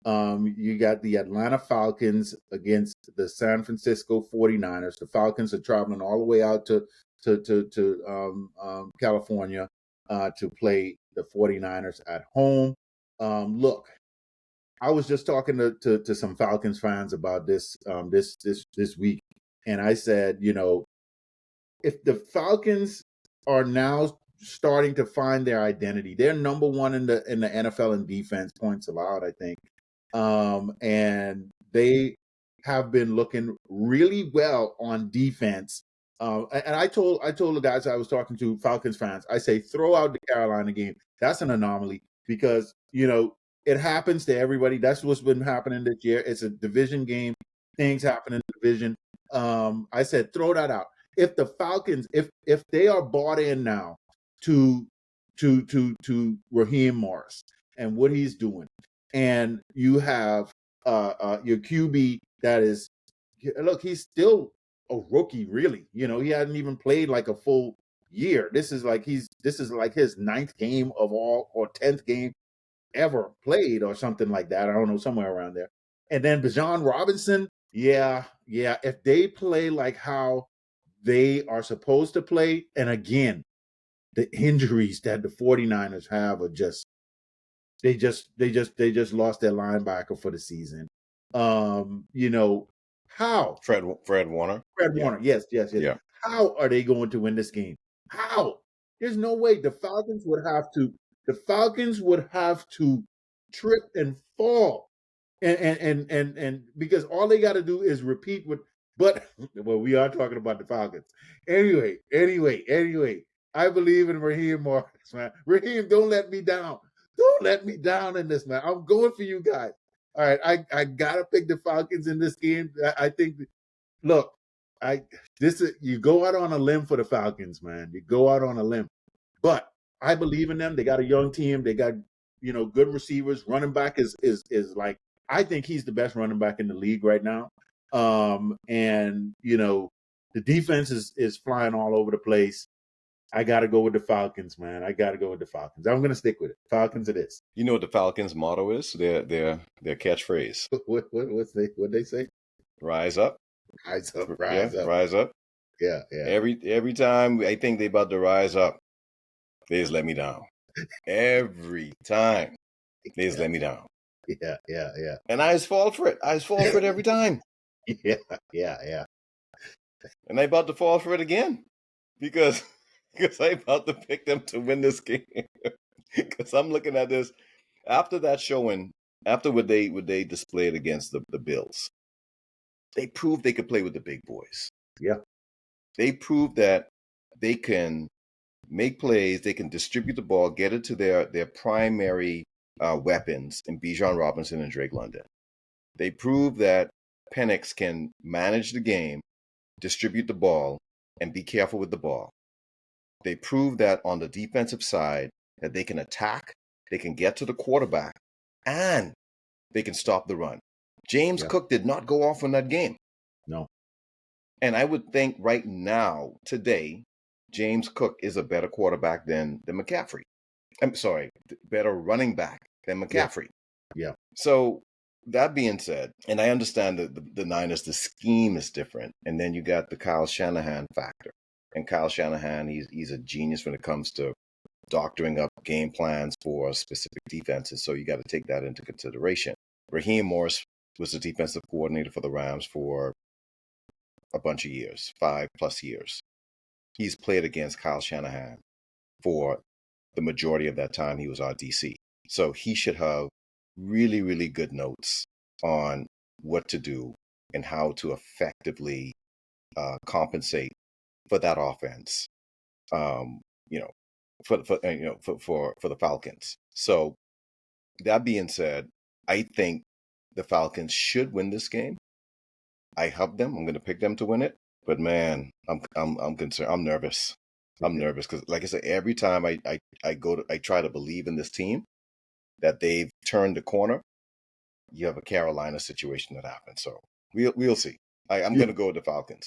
You got the Atlanta Falcons against the San Francisco 49ers. The Falcons are traveling all the way out to California to play the 49ers at home. Look, I was just talking to some Falcons fans about this week, and I said, if the Falcons are now starting to find their identity, they're number one in the NFL in defense points allowed, I think, and they have been looking really well on defense. And I told the guys I was talking to, Falcons fans, I say throw out the Carolina game. That's an anomaly because it happens to everybody. That's what's been happening this year. It's a division game. Things happen in the division. I said throw that out. If the Falcons, if they are bought in now to Raheem Morris and what he's doing, and you have your QB that is, look, he's still a rookie, really. He hadn't even played like a full year. This is like his ninth game of all, or 10th game ever played, or something like that. I don't know, somewhere around there. And then Bijan Robinson, yeah. If they play like how they are supposed to play, and again, the injuries that the 49ers have are just they just lost their linebacker for the season. How Fred Warner. Warner, yes. Yeah. How are they going to win this game? How? There's no way. The Falcons would have to trip and fall, and because all they got to do is repeat what. But well, we are talking about the Falcons. Anyway, I believe in Raheem Morris, man. Raheem, don't let me down. Don't let me down in this, man. I'm going for you guys. All right, I gotta pick the Falcons in this game. I think. Look, you go out on a limb for the Falcons, man. You go out on a limb, but I believe in them. They got a young team. They got good receivers. Running back is like, I think he's the best running back in the league right now. And the defense is flying all over the place. I got to go with the Falcons, man. I got to go with the Falcons. I'm going to stick with it. Falcons it is. You know what the Falcons' motto is? Their catchphrase. What they say? Rise up. Rise up. Rise up. Yeah. Every time I think they about to rise up, they just let me down. Every time they just let me down. Yeah. And I just fall for it. Every time. Yeah. And I about to fall for it again because I about to pick them to win this game. Because I'm looking at this after that showing, after what they displayed against the Bills. They proved they could play with the big boys. Yeah. They proved that they can make plays, they can distribute the ball, get it to their primary weapons in Bijan Robinson and Drake London. They proved that Penix can manage the game, distribute the ball, and be careful with the ball. They proved that on the defensive side that they can attack, they can get to the quarterback, and they can stop the run. James Cook did not go off on that game. No. And I would think right now, today, James Cook is a better quarterback than McCaffrey. I'm sorry, better running back than McCaffrey. Yeah. So that being said, and I understand that the Niners, the scheme is different. And then you got the Kyle Shanahan factor. And Kyle Shanahan, he's a genius when it comes to doctoring up game plans for specific defenses. So you got to take that into consideration. Raheem Morris was the defensive coordinator for the Rams for a bunch of years, 5+ years. He's played against Kyle Shanahan for the majority of that time he was on DC. So he should have really, really good notes on what to do and how to effectively compensate for that offense, for the Falcons. So that being said, I think the Falcons should win this game. I have them. I'm going to pick them to win it. But man, I'm concerned. I'm nervous. I'm nervous because, like I said, every time I try to believe in this team that they've turned the corner. You have a Carolina situation that happens. So we'll see. I'm going to go with the Falcons.